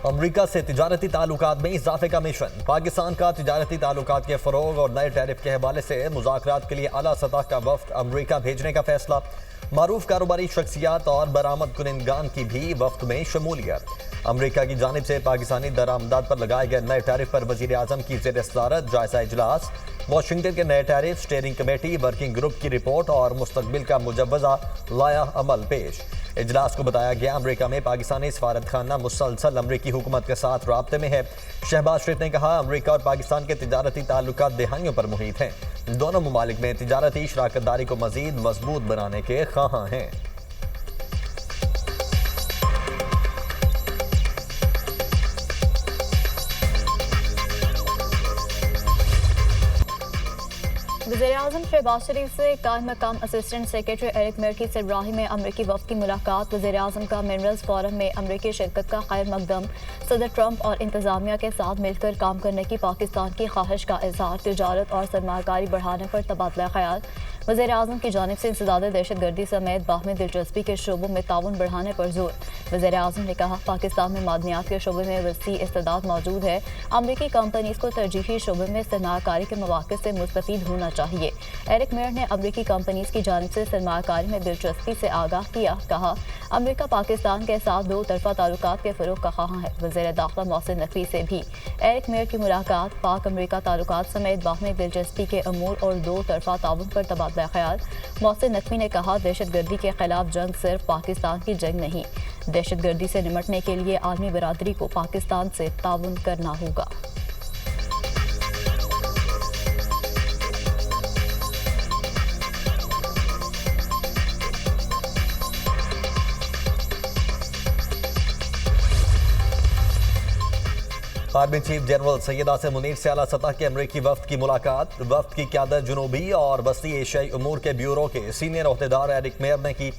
अमरीका से तिजारती ताल्लुकात में इजाफे का मिशन। पाकिस्तान का तिजारती ताल्लुकात के फरोग और नए टैरिफ के हवाले से मुज़ाकरात के लिए आला सतह का वफ्द अमरीका भेजने का फैसला। मारूफ कारोबारी शख्सियात और बरामद कुनिंदगान की भी वफ्द में शमूलियत। अमरीका की जानिब से पाकिस्तानी दरामदात पर लगाए गए नए टैरिफ पर वज़ीर आज़म की ज़ेर सदारत जायजा इजलास। वाशिंगटन के नए tariff, steering committee, working group की रिपोर्ट और मुस्तकबिल का मुजव्वज़ा लाया अमल पेश। इजलास को बताया गया अमरीका में पाकिस्तानी सफारत खाना मुसलसल अमरीकी हुकूमत के साथ राब्ते में है। शहबाज शरीफ ने कहा, अमरीका और पाकिस्तान के तिजारती ताल्लुकात दहाइयों पर मुहित हैं। दोनों ममालिक में तिजारती शराकतदारी को मजीद मजबूत बनाने के ख्वाहां हैं। वज़ीर-ए-आज़म शहबाज शरीफ से कायम मकाम असिस्टेंट सेक्रेटरी एरिक मेयर की सरबराही में अमरीकी वफ़द की मुलाकात। वज़ीर-ए-आज़म का मिनरल्स फोरम में अमरीकी शिरकत का खैर मकदम। सदर ट्रंप और इंतजामिया के साथ मिलकर काम करने की पाकिस्तान की ख्वाहिश का इजहार। तिजारत और सरमायाकारी बढ़ाने पर तबादला ख्याल। वज़ीर-ए-आज़म की जानिब से इंसदाद दहशतगर्दी समेत बाहमी दिलचस्पी के शोबों में ताउन बढ़ाने पर जोर। वज़ीर-ए-आज़म ने कहा, पाकिस्तान में मादनियात के शोबे में वसी इस्तेदाद मौजूद है। अमरीकी कंपनीज को तरजीही शोबे में सरमायाकारी के मौक़े से मुस्तफ़ीद होना चाहिए। एरिक मेयर ने अमरीकी कंपनीज की जानिब से सरमायाकारी में दिलचस्पी से आगाह किया। कहा, अमरीका पाकिस्तान के साथ दो तरफा ताल्लुकात के फ़रोग़ का ख्वाह है। वज़ीर दाखिला मोहसिन नकवी से भी एरिक मेयर की मुलाकात। पाक अमरीका ताल्लुकात समेत बाहमी दिलचस्पी के अमूर और दो तरफा ताउन पर तबादला ख्याल। मोहसिन नकवी ने कहा, दहशतगर्दी के खिलाफ जंग सिर्फ पाकिस्तान की जंग नहीं, दहशतगर्दी से निपटने के लिए आलमी बरादरी को पाकिस्तान से ताउन करना होगा। Army chief general Syed Asim Munir से आला सतह के अमरीकी वफ्द की मुलाकात। वफ्द की क़यादत जनूबी और वस्ती एशियाई उमूर के ब्यूरो के सीनियर ओहदेदार एरिक मेयर ने की।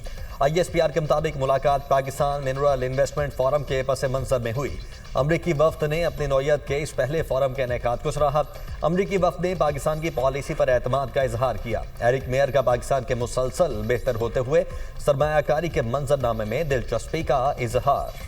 ISPR के मुताबिक मुलाकात पाकिस्तान मिनरल इन्वेस्टमेंट फोरम के पस मंजर में हुई। अमरीकी वफ्द ने अपनी नौयत के इस पहले फोरम के इनेकाद को सराहा। अमरीकी वफ्द ने पाकिस्तान की पॉलिसी पर एतमाद का इजहार किया। एरिक मेयर का पाकिस्तान के मुसलसल बेहतर होते हुए सरमायाकारी के मंजरनामे में दिलचस्पी का इजहार।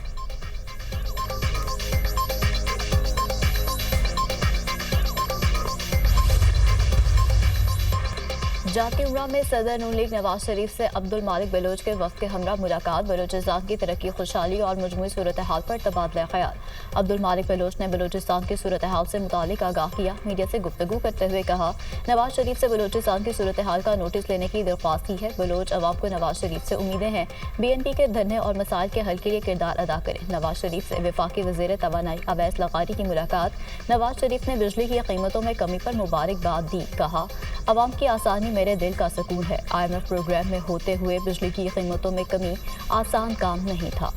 जाकिउरा में सदर नून लीग नवाज शरीफ से अब्दुल मालिक बलोच के वफ़द के हमरा मुलाकात। बलोचिस्तान की तरक्की, खुशहाली और मजमूई सूरत हाल पर तबादला ख्याल। अब्दुल मालिक बलोच ने बलोचिस्तान की सूरत हाल से मुतालिक आगाह किया। मीडिया से गुफ्तगू करते हुए कहा, नवाज शरीफ से बलोचिस्तान की सूरत हाल का नोटिस लेने की दरख्वास्त की है। बलोच अवाम को नवाज शरीफ से उम्मीदें हैं, BNP के धरने और मसाइल के हल के लिए किरदार अदा करें। नवाज शरीफ से वफाकी वज़ीर तवानाई अवैस लगारी की मुलाकात। नवाज शरीफ ने बिजली की कीमतों में कमी पर मुबारकबाद दी। कहा, अवाम की आसानी मेरे दिल का सुकून है। IMF प्रोग्राम में होते हुए बिजली की कीमतों में कमी आसान काम नहीं था।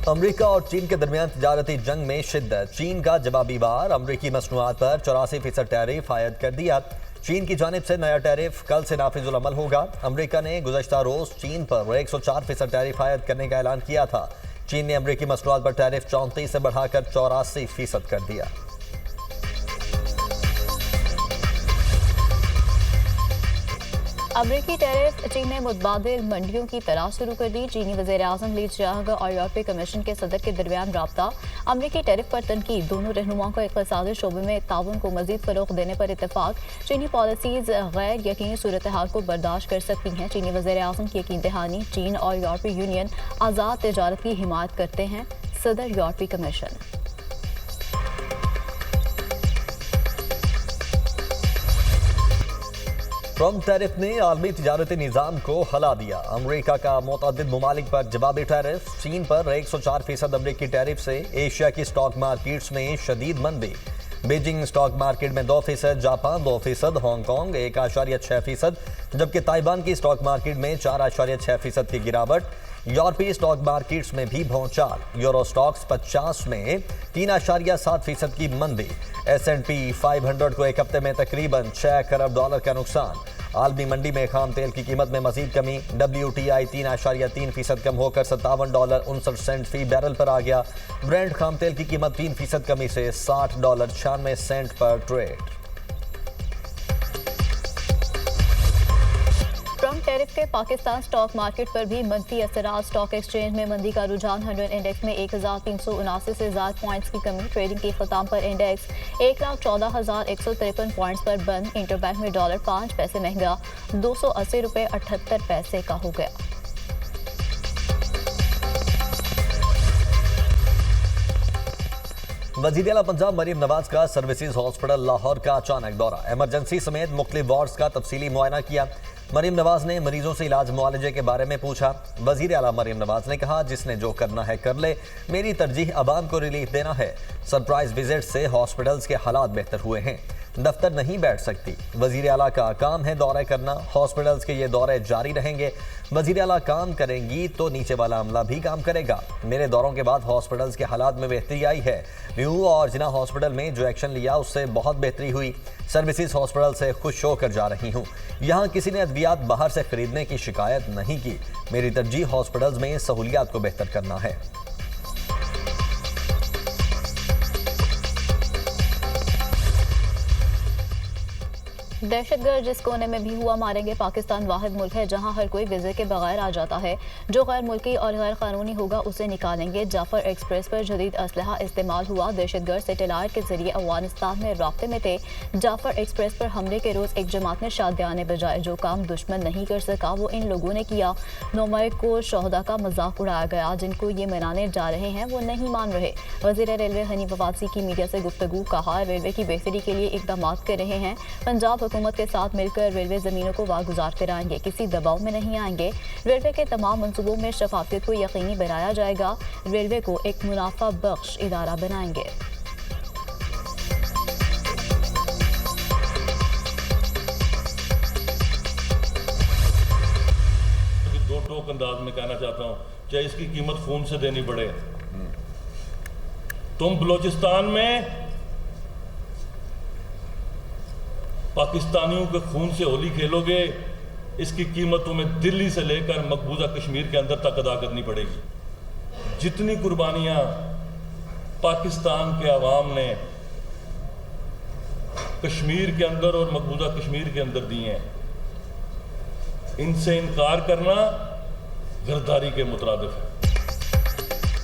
अमरीका और चीन के दरमियान तिजारती जंग में शिद्दत। चीन का जवाबी वार। अमरीकी मसनूआत पर 84% टैरिफ आयद कर दिया। चीन की जानिब से नया टैरिफ कल से नाफिजुल अमल होगा। अमरीका ने गुज़श्ता रोज चीन पर 104% टैरिफ आयद करने का ऐलान किया था। चीन ने अमरीकी मसनूआत पर टैरिफ 34 से बढ़ाकर 84% कर दिया। अमरीकी टैरिफ। चीन ने मुतबादिल मंडियों की तलाश शुरू कर दी। चीनी वज़ीर-ए-आज़म ली चियांग और यूरोपीय कमीशन के सदर के दरमियान राब्ता। अमरीकी टैरिफ पर तनकीद। दोनों रहनुमाओं को इक़्तिसादी शोबे में ताउन को मज़ीद फ़रोग़ देने पर इत्तेफाक। चीनी पॉलिसीज़ गैर यकीनी सूरत हाल को बर्दाश्त कर सकती हैं। चीनी वज़ीर-ए-आज़म की यकीन दहानी। चीन और यूरोपीय यूनियन आज़ाद तिजारत की हिमायत करते हैं। सदर यूरोपीय कमीशन। ट्रंप टैरिफ ने आलमी तिजारती निज़ाम को हिला दिया। अमरीका का मुतअद्दिद ममालिक पर जवाबी टैरिफ। चीन पर 104% अमरीकी टैरिफ से एशिया की स्टॉक मार्केट्स में शदीद मंदी। बीजिंग स्टॉक मार्केट में 2%, जापान 2%, हांगकांग 1.6%, जबकि ताइवान की स्टॉक मार्केट में 4.6% की गिरावट। यूरोपीय स्टॉक मार्केट्स में भी भौचाल। यूरो स्टॉक्स 50 में 3.7% की मंदी। S&P 500 को एक हफ्ते में तकरीबन $6 खरब का नुकसान। आलमी मंडी में खाम तेल की कीमत में मजीद कमी। WTI 3.3% कम होकर $57.59 फी बैरल पर आ गया। ब्रेंट खाम तेल की कीमत 3% कमी से $60.96 पर ट्रेड। ट्रंप टैरिफ के पाकिस्तान स्टॉक मार्केट पर भी मंफी असरात। स्टॉक एक्सचेंज में मंदी का रुझान। 100 इंडेक्स में 1379 से ज्यादा पॉइंट्स की कमी। ट्रेडिंग के खत्म पर इंडेक्स 1,14,153 पॉइंट्स पर बंद। इंटरबैंक में डॉलर 5 पैसे महंगा $280.78 का हो गया। वजीर आला पंजाब मरीम नवाज का सर्विसेज हॉस्पिटल लाहौर का अचानक दौरा। इमरजेंसी समेत मुख्तलिफ वार्ड्स का तफसीली मुआयना किया। मरीम नवाज ने मरीजों से इलाज मुआलजे के बारे में पूछा। वजीर आला मरीम नवाज ने कहा, जिसने जो करना है कर ले, मेरी तरजीह अवाम को रिलीफ देना है। सरप्राइज विजिट से हॉस्पिटल्स के हालात बेहतर हुए हैं। दफ्तर नहीं बैठ सकती। वजीर आला का काम है दौरे करना। हॉस्पिटल्स के ये दौरे जारी रहेंगे। वजीर आला काम करेंगी तो नीचे वाला अमला भी काम करेगा। मेरे दौरों के बाद हॉस्पिटल्स के हालात में बेहतरी आई है। न्यू और जिना हॉस्पिटल में जो एक्शन लिया उससे बहुत बेहतरी हुई। सर्विसेज हॉस्पिटल से खुश होकर जा रही हूँ। यहाँ किसी ने अद्वियात बाहर से खरीदने की शिकायत नहीं की। मेरी तरजीह हॉस्पिटल्स में सहूलियात को बेहतर करना है। दहशतगर्द जिस कोने में भी हुआ मारेंगे। पाकिस्तान वाहिद मुल्क है जहां हर कोई वीज़े के बगैर आ जाता है। जो गैर मुल्की और गैर कानूनी होगा उसे निकालेंगे। जाफर एक्सप्रेस पर जदीद असलहा इस्तेमाल हुआ। दहशतगर्द सैटेलाइट के जरिए अफगानिस्तान में राब्ते में थे। जाफर एक्सप्रेस पर हमले के रोज़ एक जमात ने शादियाने बजाए। जो काम दुश्मन नहीं कर सका वो इन लोगों ने किया। 9 मई को शोहदा का मजाक उड़ाया गया। जिनको ये मनाने जा रहे हैं वो नहीं मान रहे। वज़ीर रेलवे हनीफ अब्बासी की मीडिया से गुफ्तगू। कहा, रेलवे की बेहतरी के लिए इकदाम कर रहे हैं। पंजाब हुकूमत के साथ मिलकर रेलवे ज़मीनों को वागुजार कराएंगे। किसी दबाव में नहीं आएंगे। रेलवे के तमाम मंसूबों में शफाफियत को यकीनी बनाया जाएगा। रेलवे को एक मुनाफा बख्श इदारा बनाएंगे। दो टोक अंदाज में कहना चाहता हूँ, चाहे इसकी कीमत खून से देनी पड़े। तुम बलूचिस्तान में पाकिस्तानियों के खून से होली खेलोगे, इसकी कीमत तुम्हें दिल्ली से लेकर मकबूजा कश्मीर के अंदर तक अदा करनी पड़ेगी। जितनी कुर्बानियां पाकिस्तान के अवाम ने कश्मीर के अंदर और मकबूजा कश्मीर के अंदर दी हैं, इनसे इनकार करना गद्दारी के मुतरादिफ है।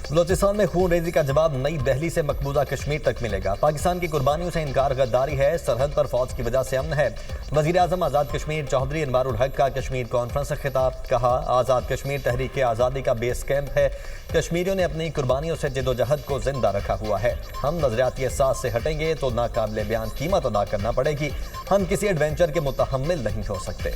बलूचिस्तान में खून रेजी का जवाब नई दिल्ली से मकबूजा कश्मीर तक मिलेगा। पाकिस्तान की कुर्बानियों से इनकार गद्दारी है। सरहद पर फौज की वजह से अमन है। वजीर आजम आज़ाद कश्मीर चौधरी अनवारुल हक का कश्मीर कॉन्फ्रेंस से खिताब। कहा, आज़ाद कश्मीर तहरीक आज़ादी का बेस कैंप है। कश्मीरियों ने अपनी कुर्बानियों से जदोजहद को जिंदा रखा हुआ है। हम नजरियाती एहसास से हटेंगे तो नाकाबिले बयान कीमत अदा करना पड़ेगी। हम किसी एडवेंचर के मुतहम्मिल नहीं हो सकते।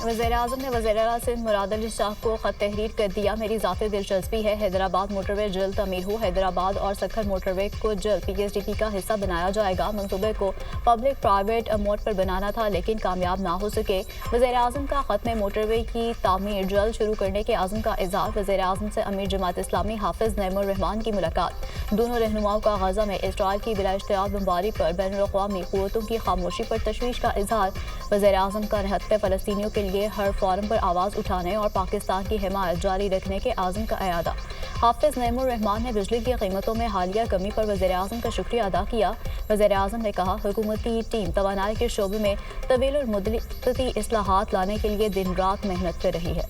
वज़ीर-ए-आज़म ने वज़ीर-ए-आला सिंध मुराद अली शाह को खत तहरीर कर दिया। मेरी ज़ाती दिलचस्पी है हैदराबाद मोटरवे जल्द तमीर हो। हैदराबाद और सखर मोटरवे को जल्द PSDP का हिस्सा बनाया जाएगा। मंसूबे को पब्लिक प्राइवेट मोड पर बनाना था लेकिन कामयाब ना हो सके। वज़ीर-ए-आज़म का खत में मोटरवे की तामीर जल्द शुरू करने के आज़म का इज़हार। वज़ीर-ए-आज़म से अमीर जमात इस्लामी हाफिज़ नईमुर रहमान की मुलाकात। दोनों रहनुमाओं का गजा में इसराइल की बिला इश्तिराक बमबारी पर बैनुल-अक़वामी क़ुव्वतों की खामोशी पर तशवीश का इज़हार। वज़ीर-ए-आज़म का निहत्ते फ़लस्तीनियों के लिए हर फोरम पर आवाज़ उठाने और पाकिस्तान की हिमायत जारी रखने के आज़म का इरादा। हाफिज़ नईमुर रहमान ने बिजली की कीमतों में हालिया कमी पर वज़ीर-ए-आज़म का शुक्रिया अदा किया। वज़ीर-ए-आज़म ने कहा, हुकूमती टीम तवानाई के शोबे में तवील मुद्दती इस्लाहात लाने के लिए दिन रात मेहनत कर रही है।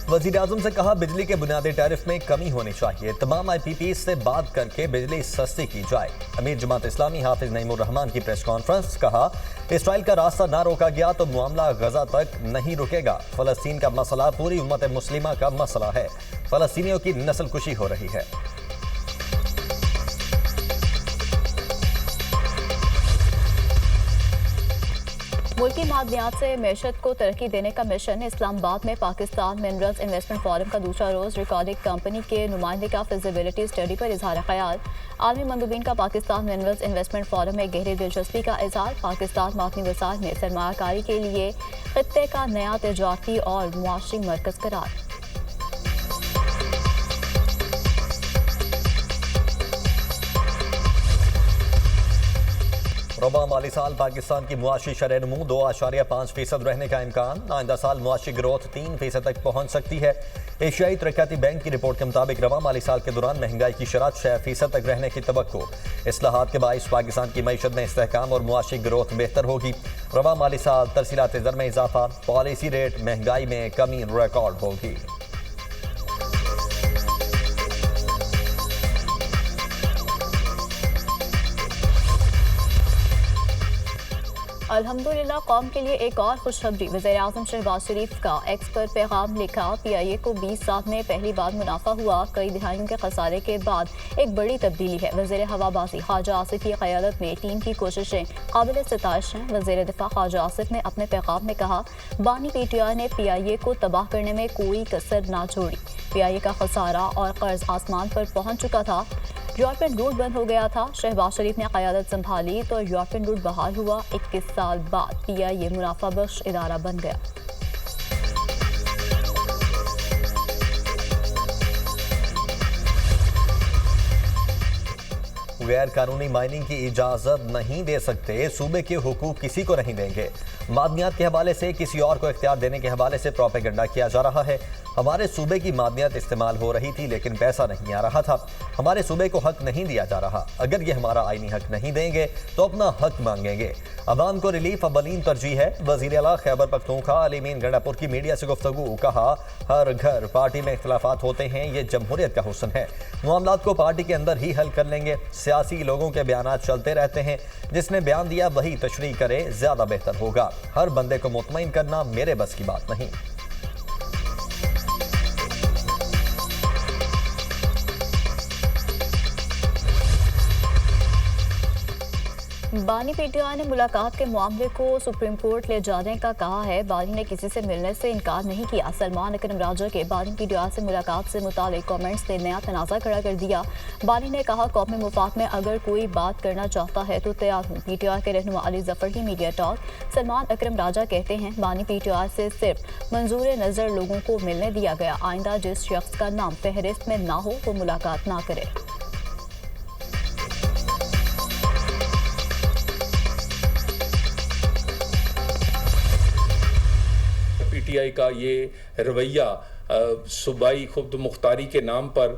वज़ीर आज़म से कहा, बिजली के बुनियादी टैरिफ में कमी होनी चाहिए। तमाम IPP से बात करके बिजली सस्ती की जाए। अमीर जमात इस्लामी हाफिज़ नईमुर रहमान की प्रेस कॉन्फ्रेंस। कहा, इसराइल का रास्ता ना रोका गया तो मामला गजा तक नहीं रुकेगा। फ़लस्तीन का मसला पूरी उम्मत मुस्लिमा का मसला है। फ़लस्तीनियों की नस्लकुशी हो रही है। मुल्की मादनियात से मैशत को तरक्की देने का मिशन। इस्लामाबाद में पाकिस्तान मिनरल्स इन्वेस्टमेंट फोरम का दूसरा रोज रिकॉर्डिंग कंपनी के नुमाइंदे का फिजिबिलिटी स्टडी पर इजहार ख्याल। आलमी मंदूबीन का पाकिस्तान मिनरल्स इन्वेस्टमेंट फोरम में गहरी दिलचस्पी का इजहार। पाकिस्तान मादनी वसाइल में सरमायाकारी के लिए खित्ते का नया तजारती और मुआशी मरकज करार। रबा माली साल पाकिस्तान की मुआशी शरह नमू 2.5% रहने का इम्कान। आइंदा साल मुआशी ग्रोथ 3% तक पहुंच सकती है। एशियाई तरक्याती बैंक की रिपोर्ट के मुताबिक रबा माली साल के दौरान महंगाई की शरह 6% तक रहने की तवक्को। इस्लाहात के बाइस पाकिस्तान की मईशत में इस्तेहकाम और मुआशी ग्रोथ बेहतर होगी। रबा माली साल तरसीलात ज़र में इजाफा, पॉलिसी रेट, महंगाई में कमी रिकॉर्ड होगी। अल्हम्दुलिल्लाह कौम के लिए एक और खुशखबरी। वज़ीर-ए-आज़म शहबाज शरीफ का एक्स पर पैगाम लिखा। PIA को 20 साल में पहली बार मुनाफा हुआ। कई दिहाइयों के खसारे के बाद एक बड़ी तब्दीली है। वज़ीर हवाबाजी ख्वाजा आसिफ की क़यादत में टीम की कोशिशें काबिल सिताइश हैं। वज़ीर दिफा ख्वाजा आसिफ ने अपने पैगाम में कहा, बानी PTI ने PIA को तबाह करने में कोई कसर ना छोड़ी। PIA का खसारा और कर्ज आसमान पर पहुंच चुका था। यूरोपियन रूट बंद हो गया था। शहबाज शरीफ ने क़यादत संभाली तो यूरोपियन रूट बहाल हुआ। 21 साल बाद PIA मुनाफा बख्श इदारा बन गया। गैर कानूनी माइनिंग की इजाजत नहीं दे सकते, सूबे के हुकूक किसी को नहीं देंगे। मादनियात के हवाले से किसी और को इख्तियार देने के हवाले से प्रोपेगेंडा किया जा रहा है। हमारे सूबे की मादनियात इस्तेमाल हो रही थी लेकिन पैसा नहीं आ रहा था। हमारे सूबे को हक नहीं दिया जा रहा। अगर ये हमारा आईनी हक नहीं देंगे तो अपना हक मांगेंगे। अवाम को रिलीफ अवलीन तरजीह है। वज़ीर आला खैबर पख्तूनख्वा अली मीन गंडापुर की मीडिया से गुफ्तगू। कहा, हर घर पार्टी में इख्तिलाफात होते हैं, ये जमहूरियत का हुस्न है। मामलात को पार्टी के अंदर ही हल कर लेंगे। सियासी लोगों के बयानात चलते रहते हैं, जिसने बयान दिया वही तशरीह करे, ज्यादा बेहतर होगा। हर बंदे को मुतमईन करना मेरे बस की बात नहीं। बानी PTI ने मुलाकात के मामले को सुप्रीम कोर्ट ले जाने का कहा है। बानी ने किसी से मिलने से इनकार नहीं किया। सलमान अकरम राजा के बानी PTI से मुलाकात से मुतालिक कमेंट्स ने नया तनाज़ा खड़ा कर दिया। बानी ने कहा, कौमी मुफाद में अगर कोई बात करना चाहता है तो तैयार हूँ। PTI के रहनुमा अली जफर की मीडिया टॉक। सलमान अकरम राजा कहते हैं, बानी PTI से सिर्फ मंजूर नज़र लोगों को मिलने दिया गया। आइंदा जिस शख्स का नाम फहरिस्त में ना हो वो मुलाकात ना करे। PTI का ये रवैया सूबाई खुद मुख्तारी के नाम पर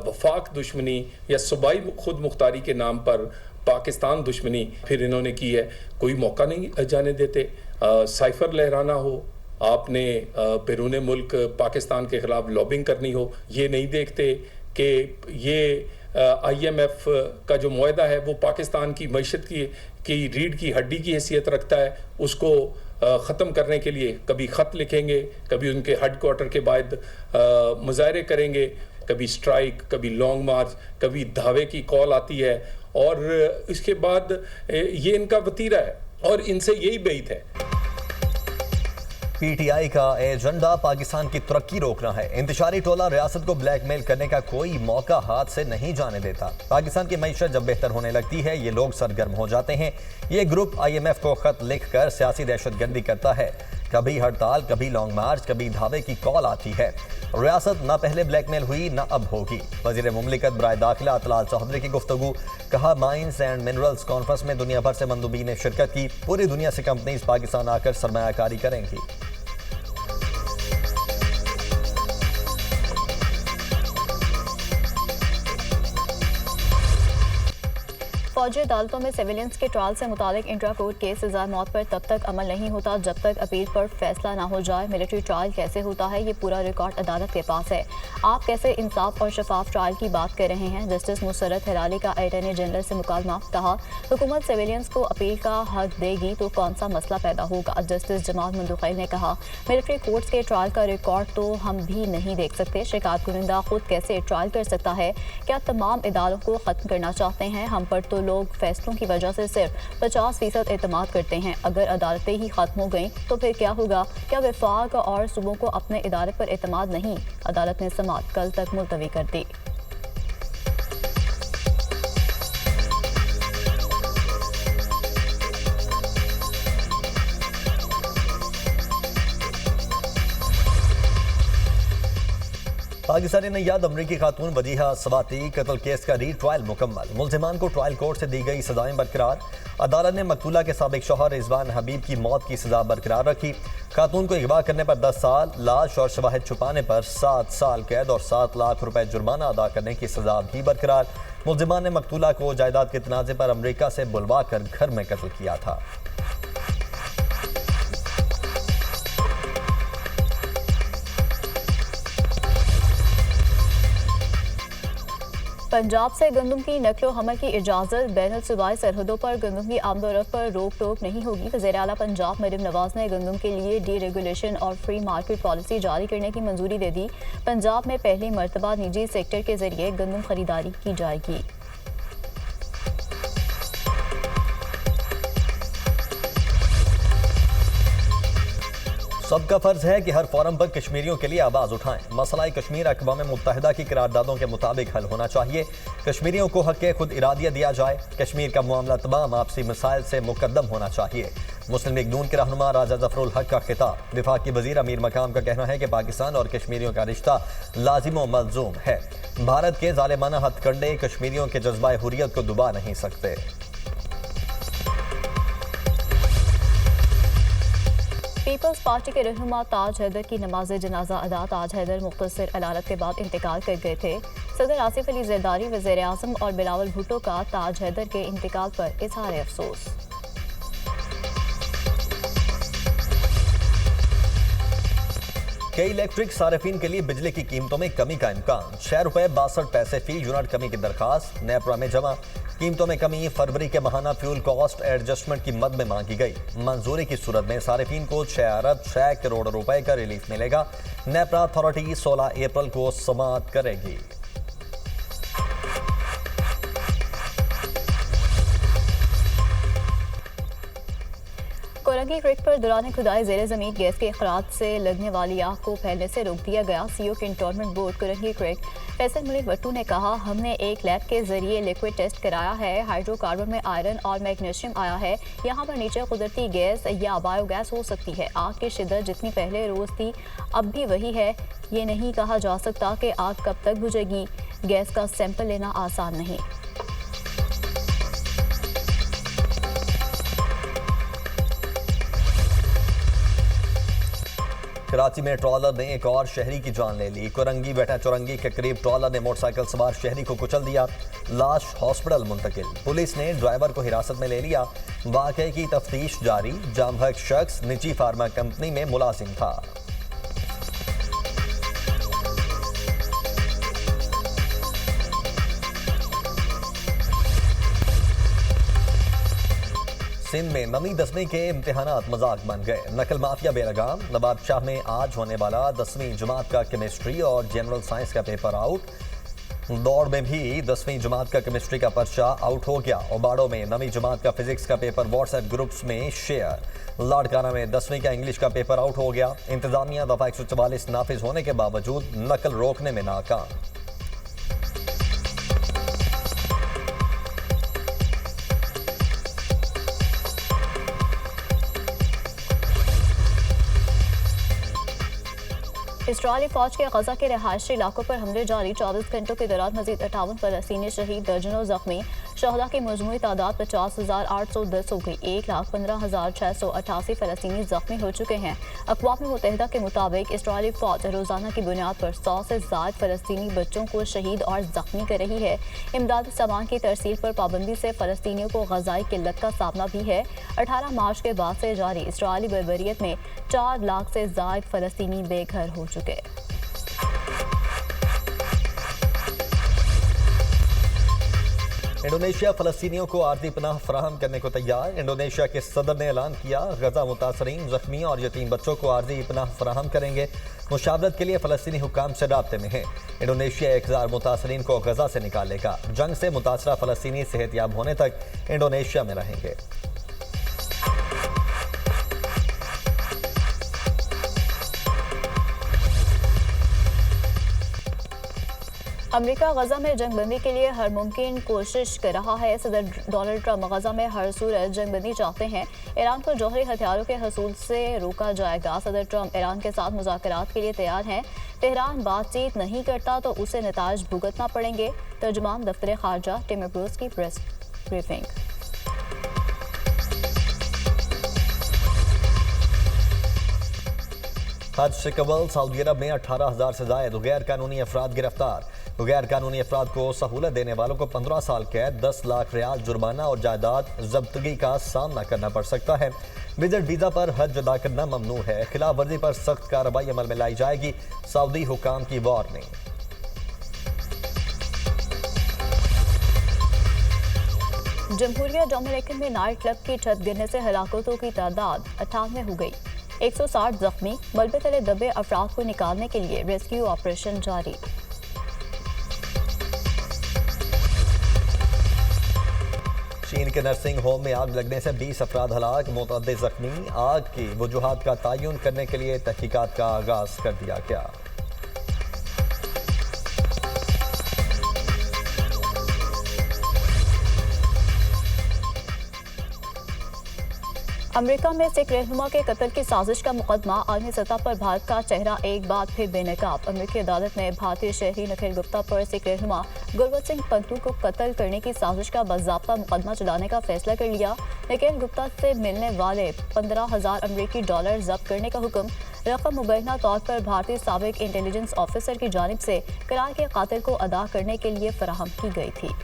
वफाक दुश्मनी या सूबाई खुद मुख्तारी के नाम पर पाकिस्तान दुश्मनी फिर इन्होंने की है। कोई मौका नहीं जाने देते। साइफर लहराना हो, आपने बैरून मुल्क पाकिस्तान के खिलाफ लॉबिंग करनी हो, ये नहीं देखते कि ये IMF का जो मुआहदा है वो पाकिस्तान की मईशत की रीढ़ की हड्डी की हैसियत रखता है। उसको ख़त्म करने के लिए कभी ख़त लिखेंगे, कभी उनके हेड क्वार्टर के बाद मुजाहरे करेंगे, कभी स्ट्राइक, कभी लॉन्ग मार्च, कभी धावे की कॉल आती है। और इसके बाद ये इनका वतीरा है और इनसे यही बैत है। PTI का एजेंडा पाकिस्तान की तरक्की रोकना है। इंतशारी टोला रियासत को ब्लैकमेल करने का कोई मौका हाथ से नहीं जाने देता। पाकिस्तान की मईशत जब बेहतर होने लगती है ये लोग सरगर्म हो जाते हैं। ये ग्रुप IMF को खत लिखकर सियासी दहशतगर्दी करता है। कभी हड़ताल, कभी लॉन्ग मार्च, कभी धावे की कॉल आती है। रियासत ना पहले ब्लैकमेल हुई ना अब होगी। वज़ीर मुमलिकत बराए दाखिला अतलाल चौधरी की गुफ्तगू। कहा, माइंस एंड मिनरल्स कॉन्फ्रेंस में दुनिया भर से मंदूबी ने शिरकत की। पूरी दुनिया से कंपनीज पाकिस्तान आकर सरमायाकारी करेंगी। फौजी अदालतों में सिविलियंस के ट्रायल से मुतालिक इंट्रा कोर्ट केस सजा मौत पर तब तक अमल नहीं होता जब तक अपील पर फैसला ना हो जाए। मिलिट्री ट्रायल कैसे होता है, ये पूरा रिकॉर्ड अदालत के पास है। आप कैसे इंसाफ और शफाफ ट्रायल की बात कर रहे हैं। जस्टिस मुसर्रत हिलाली का अटॉर्नी जनरल से मुकालमा। कहा, हुकूमत सिविलियंस को अपील का हक देगी तो कौन सा मसला पैदा होगा। जस्टिस जमाल मंदुखैल ने कहा, मिलिट्री कोर्ट्स के ट्रायल का रिकॉर्ड तो हम भी नहीं देख सकते। शिकायत कुनिंदा खुद कैसे ट्रायल कर सकता है। क्या तमाम इदारों को ख़त्म करना चाहते हैं। हम पर तो लोग फैसलों की वजह से सिर्फ 50% एतमाद करते हैं। अगर अदालतें ही खत्म हो गईं तो फिर क्या होगा? क्या वफाक और सूबों को अपने इदारे पर एतमाद नहीं? अदालत ने समाअत कल तक मुलतवी कर दी। पाकिस्तानी नैयाद अमरीकी खातून वजीहा सवाती कत्ल केस का री ट्रायल मुकम्मल। मुल्जिमान को ट्रायल कोर्ट से दी गई सजाएं बरकरार। अदालत ने मकतूला के साबिक शौहर रिजवान हबीब की मौत की सजा बरकरार रखी। खातून को अगवा करने पर 10 साल, लाश और शवाहिद छुपाने पर 7 साल कैद और 7 लाख रुपए जुर्माना अदा करने की सजा भी बरकरार। मुल्जिमान ने मकतूला को जायदाद के तनाजे पर अमरीका से बुलवा कर घर में कत्ल किया था। पंजाब से गंदम की नकलो हमल की इजाज़त। बैनुल सूबाई सरहदों पर गंदम की आमदोरफ्त पर रोक टोक नहीं होगी। वज़ीर आला पंजाब मरियम नवाज ने गंदम के लिए डी रेगुलेशन और फ्री मार्केट पॉलिसी जारी करने की मंजूरी दे दी। पंजाब में पहली मरतबा निजी सेक्टर के जरिए गंदम खरीदारी की जाएगी। सबका फर्ज है कि हर फोरम पर कश्मीरियों के लिए आवाज उठाएं। मसला कश्मीर अक़वाम मुत्तहिदा की करारदादों के मुताबिक हल होना चाहिए। कश्मीरियों को हक़ खुद इरादिया दिया जाए। कश्मीर का मामला तमाम आपसी मसाइल से मुकद्दम होना चाहिए। मुस्लिम लीग नून के रहनुमा राजा जफरुल हक का खिताब। विफाकी वजीर अमीर मकाम का कहना है कि पाकिस्तान और कश्मीरियों का रिश्ता लाजिम व मलजूम है। भारत के जालिमाना हथकंडे कश्मीरियों के जज्बा हुर्रियत को दुबा नहीं सकते। पीपल्स पार्टी के रहनुमा ताज हैदर की नमाज जनाजा अदा। ताज हैदर मुख्तसर अदालत के बाद इंतकाल कर गए थे। सदर आसिफ अली जरदारी, वज़ीर आज़म और बिलावल भुट्टो का ताज हैदर के इंतकाल पर इजहार अफसोस। कई इलेक्ट्रिक सार्फिन के लिए बिजली की कीमतों में कमी का इम्कान। ₹6.62 फी यूनिट कमी की दरखास्त नेपरा में जमा। कीमतों में कमी फरवरी के माहाना फ्यूल कॉस्ट एडजस्टमेंट की मद में मांगी गई। मंजूरी की सूरत में सार्फिन को 6 अरब 6 करोड़ रुपए का रिलीफ मिलेगा। नेपरा अथॉरिटी 16 अप्रैल को समाअत करेगी। कोरंगी क्रिक पर दौरान खुदाई ज़ेरे ज़मीन गैस के अखराज से लगने वाली आग को फैलने से रोक दिया गया। सीओ कैंटोनमेंट बोर्ड कोरंगी क्रिक फैसल मलिक भट्टू ने कहा, हमने एक लैब के जरिए लिक्विड टेस्ट कराया है। हाइड्रोकार्बन में आयरन और मैग्नीशियम आया है। यहाँ पर नीचे कुदरती गैस या बायोगैस हो सकती है। आग की शिद्दत जितनी पहले रोज़ थी अब भी वही है। ये नहीं कहा जा सकता कि आग कब तक बुझेगी। गैस का सैंपल लेना आसान नहीं। कराची में ट्रॉलर ने एक और शहरी की जान ले ली। कोरंगी बेटा चौरंगी के करीब ट्रॉलर ने मोटरसाइकिल सवार शहरी को कुचल दिया। लाश हॉस्पिटल मुंतकिल। पुलिस ने ड्राइवर को हिरासत में ले लिया। वाकये की तफ्तीश जारी। जामहक शख्स निजी फार्मा कंपनी में मुलाजिम था। सिंध में 9वीं 10वीं के इम्तिहानात मजाक बन गए। नकल माफिया बेलगाम। नवाबशाह में आज होने वाला 10वीं जमात का केमिस्ट्री और जनरल साइंस का पेपर आउट। दौड़ में भी 10वीं जमात का केमिस्ट्री का पर्चा आउट हो गया। ओबाड़ो में 9वीं जमात का फिजिक्स का पेपर व्हाट्सएप ग्रुप्स में शेयर। लाड़काना में 10वीं का इंग्लिश का पेपर आउट हो गया। इंतजामिया दफा 144 नाफिज होने के बावजूद नकल रोकने में नाकाम। इसराइली फौज के गजा के रहायशी इलाकों पर हमले जारी। 24 घंटों के दौरान मजीद 58 फलस्तीनी शहीद, दर्जनों जख्मी। शहदा की मजमूई तादाद 50,810 हो गई। 1,15,688 फलस्तीनी जख्मी हो चुके हैं। अक़वाम मुत्तहिदा के मुताबिक इसराइली फौज रोजाना की बुनियाद पर 100 से ज़ायद फलस्तीनी बच्चों को शहीद और जख्मी कर रही है। इमदादी सामान की तरसील पर पाबंदी से फलस्तीनियों को ग़ज़ाई किल्लत का सामना भी है। 18 मार्च के बाद से जारी इसराइली बर्बरियत में 4 लाख से ज़ायद फलस्तीनी बेघर हो चुके। इंडोनेशिया फ़लस्तीनियों को आर्जी पनाह फराहम करने को तैयार। इंडोनेशिया के सदर ने ऐलान किया, गजा मुतासरीन, जख्मी और यतीम बच्चों को आर्जी पनाह फराहम करेंगे। मुशावरत के लिए फ़लस्तीनी हुक्काम से राब्ते में है। इंडोनेशिया 1000 मुतासरीन को गजा से निकालेगा। जंग से मुतासरा फ़लस्तीनी सेहतयाब होने तक इंडोनेशिया में रहेंगे। अमेरिका गजा में जंगबंदी के लिए हर मुमकिन कोशिश कर रहा है। सदर डोनाल्ड ट्रंप गजा में हर सूरत जंगबंदी चाहते हैं। ईरान को जौहरी हथियारों के हसूल से रोका जाएगा। सदर ट्रंप ईरान के साथ मुज़ाकरात के लिए तैयार हैं। तेहरान बातचीत नहीं करता तो उसे नताज भुगतना पड़ेंगे। तर्जुमान दफ्तर खारजा टिम ब्रूस की प्रेस ब्रीफिंग। हज से कबल सऊदी अरब में 18,000 से जायद गैर कानूनी अफराद गिरफ्तार। गैर कानूनी अफराद को सहूलत देने वालों को 15 साल कैद, 10 लाख रियाल जुर्माना और जायदाद जब्तगी का सामना करना पड़ सकता है। विजिट वीजा पर हज अदा करना ममनू है। खिलाफ वर्जी पर सख्त कार्रवाई अमल में लाई जाएगी। सऊदी हुकाम की वार्निंग। जमहूरिया डोमिनिकन में नाइट क्लब की छत गिरने से हलाकतों की तादाद 98 हो गई। 160 जख्मी। मलबे तले दबे अफराद को निकालने के लिए रेस्क्यू ऑपरेशन जारी। चीन के नर्सिंग होम में आग लगने से 20 अफराद हलाक, मुतअद्दिद जख्मी। आग की वजूहात का तयन करने के लिए तहकीकात का आगाज कर दिया गया। अमेरिका में सिख रहनुमा के कत्ल की साजिश का मुकदमा। आलमी सतह पर भारत का चेहरा एक बार फिर बेनकाब। अमेरिकी अदालत ने भारतीय शहरी निखिल गुप्ता पर सिख रहनुमा गुरबत सिंह पंतु को कत्ल करने की साजिश का बाज़ाब्ता मुकदमा चलाने का फैसला कर लिया। निखिल गुप्ता से मिलने वाले 15,000 अमेरिकी डॉलर जब्त करने का हुक्म। रकम मुबैना तौर पर भारतीय साबिक इंटेलिजेंस ऑफिसर की जानिब से किराए के कातिल को अदा करने के लिए फराहम की गई थी।